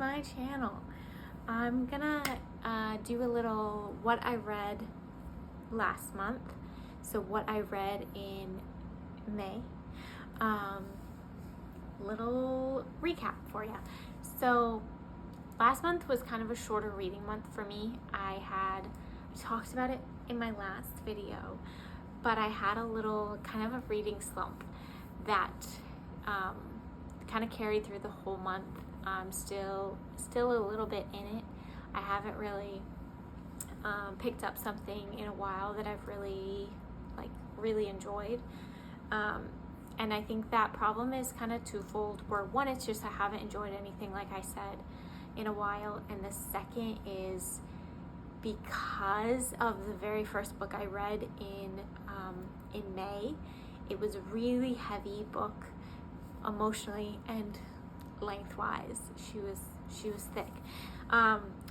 my channel. I'm gonna do a little what I read last month, so what I read in May. Little recap for you. So last month was kind of a shorter reading month for me. I talked about it in my last video, but I had a little kind of a reading slump that kind of carried through the whole month. I'm still a little bit in it. I haven't really picked up something in a while that I've really enjoyed. And I think that problem is kind of twofold, where one, it's just I haven't enjoyed anything, like I said, in a while. And the second is because of the very first book I read in May. It was a really heavy book emotionally and lengthwise. She was thick.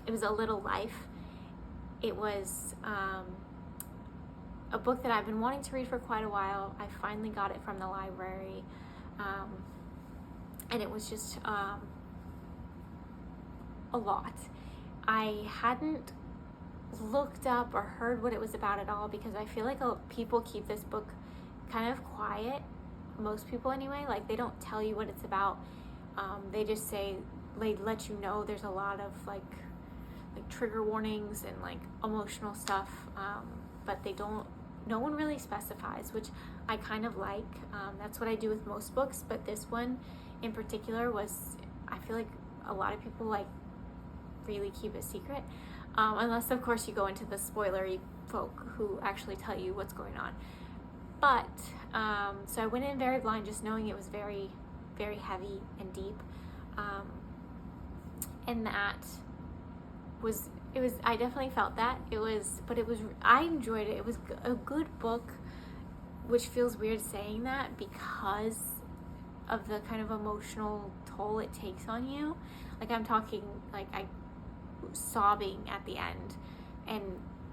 It was A Little Life. It was a book that I've been wanting to read for quite a while. I finally got it from the library, and it was just a lot. I hadn't looked up or heard what it was about at all, because I feel like people keep this book kind of quiet. Most people anyway, like they don't tell you what it's about. They just say, they let you know there's a lot of like trigger warnings and like emotional stuff, but no one really specifies, which I kind of like. That's what I do with most books, but this one in particular I feel like a lot of people like really keep it secret, unless of course you go into the spoilery folk who actually tell you what's going on. But so I went in very blind, just knowing it was very, very heavy and deep, and that was I definitely felt that I enjoyed it. It was a good book, which feels weird saying that because of the kind of emotional toll it takes on you. Like I'm talking like I sobbing at the end, and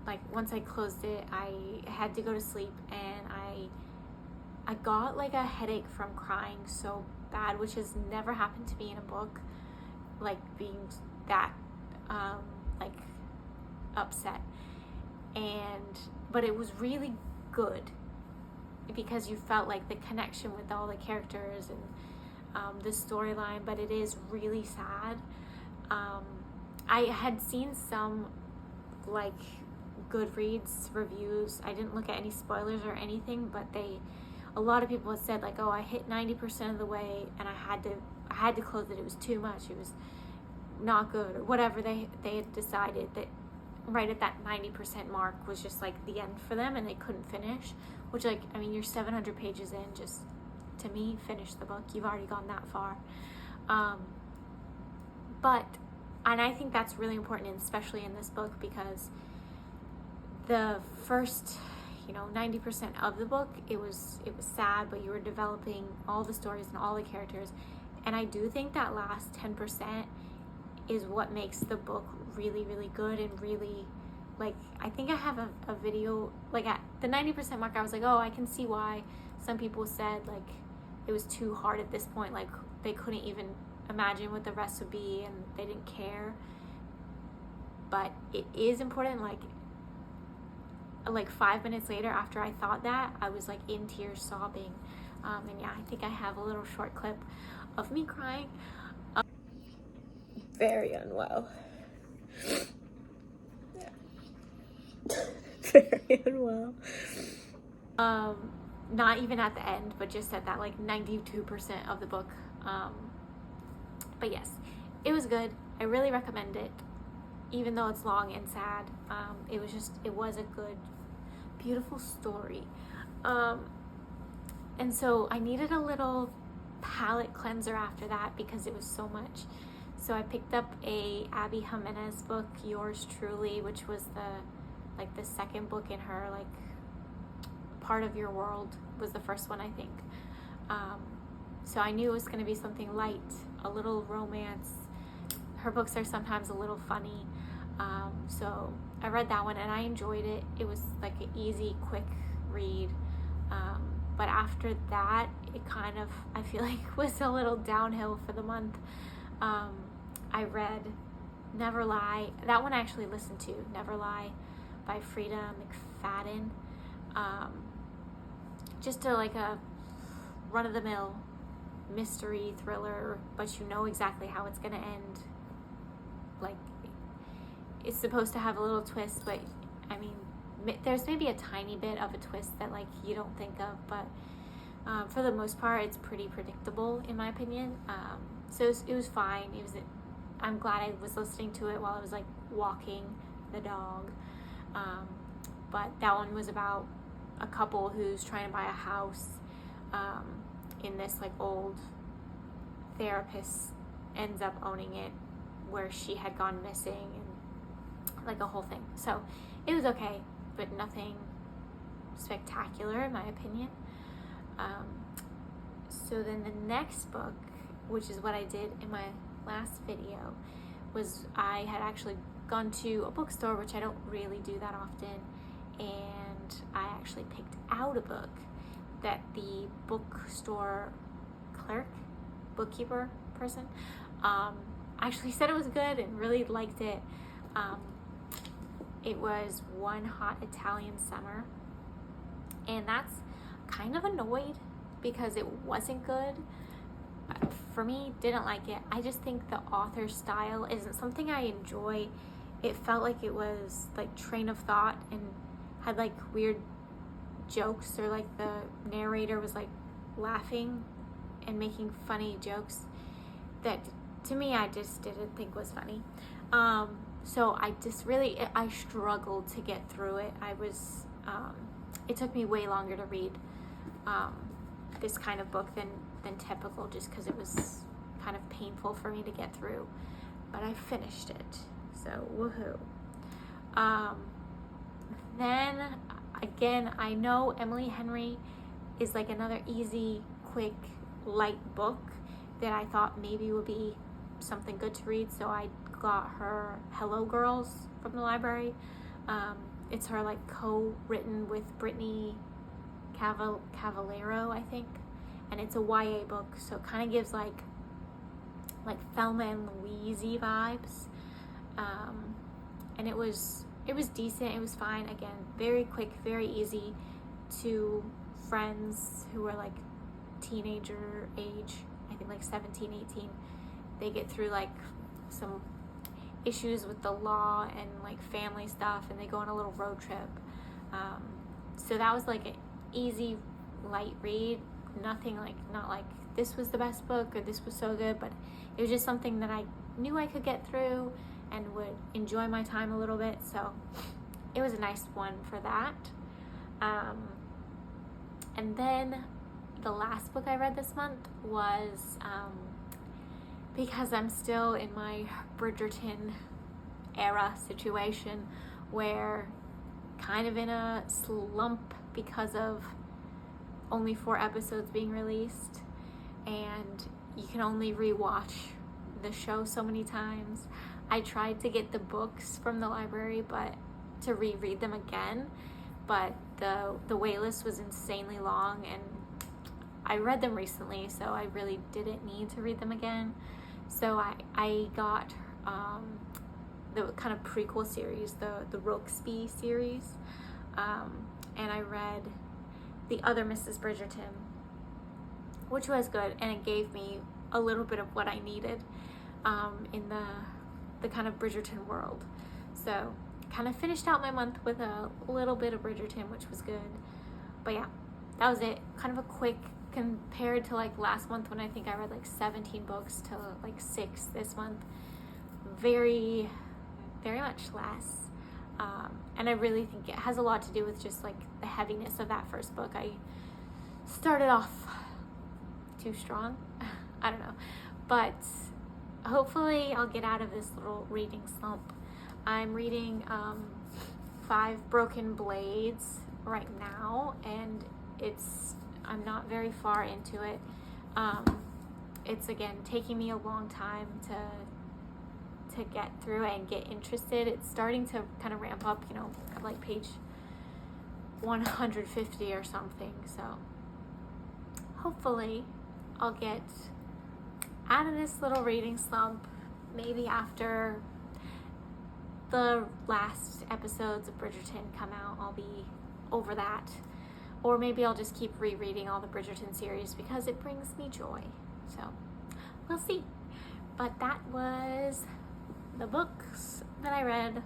like once I closed it, I had to go to sleep, and I got like a headache from crying so bad, which has never happened to me in a book, like being that like upset. But it was really good because you felt like the connection with all the characters and the storyline, but it is really sad. I had seen some like Goodreads reviews. I didn't look at any spoilers or anything, but a lot of people had said like, oh, I hit 90% of the way and I had to close it. It was too much. It was not good, or whatever. They had decided that right at that 90% mark was just like the end for them, and they couldn't finish. Which, like, I mean, you're 700 pages in. Just to me, finish the book. You've already gone that far. And I think that's really important, and especially in this book, because the first 90% of the book, it was sad, but you were developing all the stories and all the characters. And I do think that last 10% is what makes the book really, really good, and really, like, I think I have a video, like at the 90% mark, I was like, oh, I can see why some people said like it was too hard at this point, like they couldn't even imagine what the rest would be and they didn't care. But it is important. Like 5 minutes later, after I thought that, I was like in tears, sobbing. And yeah, I think I have a little short clip of me crying. Very unwell. Very unwell. Not even at the end, but just at that like 92% of the book. But yes, it was good. I really recommend it, even though it's long and sad. It was a good, beautiful story. And so I needed a little palate cleanser after that because it was so much. So I picked up a Abby Jimenez book, Yours Truly, which was the second book in her, like, Part of Your World was the first one, I think. So I knew it was going to be something light, a little romance. Her books are sometimes a little funny. So I read that one and I enjoyed it. It was like an easy, quick read. But after that, it kind of, I feel like, was a little downhill for the month. I read Never Lie. That one I actually listened to, Never Lie by Frida McFadden. Just like a run-of-the-mill mystery thriller, but you know exactly how it's gonna end. Like, it's supposed to have a little twist, but I mean, there's maybe a tiny bit of a twist that like you don't think of, but for the most part, it's pretty predictable in my opinion. So it was fine. I'm glad I was listening to it while I was like walking the dog. But that one was about a couple who's trying to buy a house. In this like old therapist ends up owning it, where she had gone missing, and like a whole thing. So it was okay, but nothing spectacular in my opinion. So then the next book, which is what I did in my last video, was I had actually gone to a bookstore, which I don't really do that often, and I actually picked out a book that the bookstore bookkeeper person, actually said it was good and really liked it. It was One Hot Italian Summer, and that's kind of annoyed because it wasn't good. For me, didn't like it. I just think the author's style isn't something I enjoy. It felt like it was like train of thought and had like weird jokes, or like the narrator was like laughing and making funny jokes that to me I just didn't think was funny. So I struggled to get through it. It took me way longer to read this kind of book than typical, just because it was kind of painful for me to get through, but I finished it, so woohoo. Then again, I know Emily Henry is like another easy, quick, light book that I thought maybe would be something good to read, so I got her Hello Girls from the library. It's her like co-written with Brittany Cavallero, I think, and it's a YA book, so it kind of gives like Thelma and Louise-y vibes. And it was decent. It was fine. Again, very quick, very easy. Two friends who were like teenager age, I think like 17, 18. They get through like some issues with the law and like family stuff, and they go on a little road trip. So that was like an easy, light read. Nothing like, not like this was the best book or this was so good, but it was just something that I knew I could get through and would enjoy my time a little bit. So it was a nice one for that. And then the last book I read this month was, because I'm still in my Bridgerton era situation where kind of in a slump because of only 4 episodes being released, and you can only rewatch the show so many times. I tried to get the books from the library to reread them again, but the wait list was insanely long, and I read them recently, so I really didn't need to read them again. So I got the kind of prequel series, the Rokesby series, and I read The Other Mrs. Bridgerton, which was good, and it gave me a little bit of what I needed in the kind of Bridgerton world. So kind of finished out my month with a little bit of Bridgerton, which was good. But yeah, that was it. Kind of a quick, compared to like last month when I think I read like 17 books to like 6 this month. Very, very much less. And I really think it has a lot to do with just like the heaviness of that first book. I started off too strong. I don't know. But hopefully I'll get out of this little reading slump. I'm reading 5 Broken Blades right now, and I'm not very far into it. It's again taking me a long time to get through it and get interested. It's starting to kind of ramp up, at like page 150 or something. So hopefully I'll get out of this little reading slump, maybe after the last episodes of Bridgerton come out, I'll be over that. Or maybe I'll just keep rereading all the Bridgerton series because it brings me joy. So we'll see. But that was the books that I read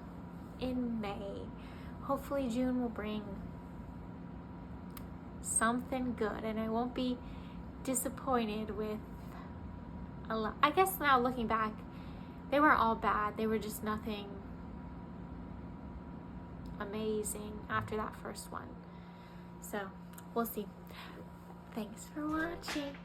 in May. Hopefully June will bring something good and I won't be disappointed with a lot. I guess now looking back, they weren't all bad. They were just nothing amazing after that first one. So we'll see. Thanks for watching.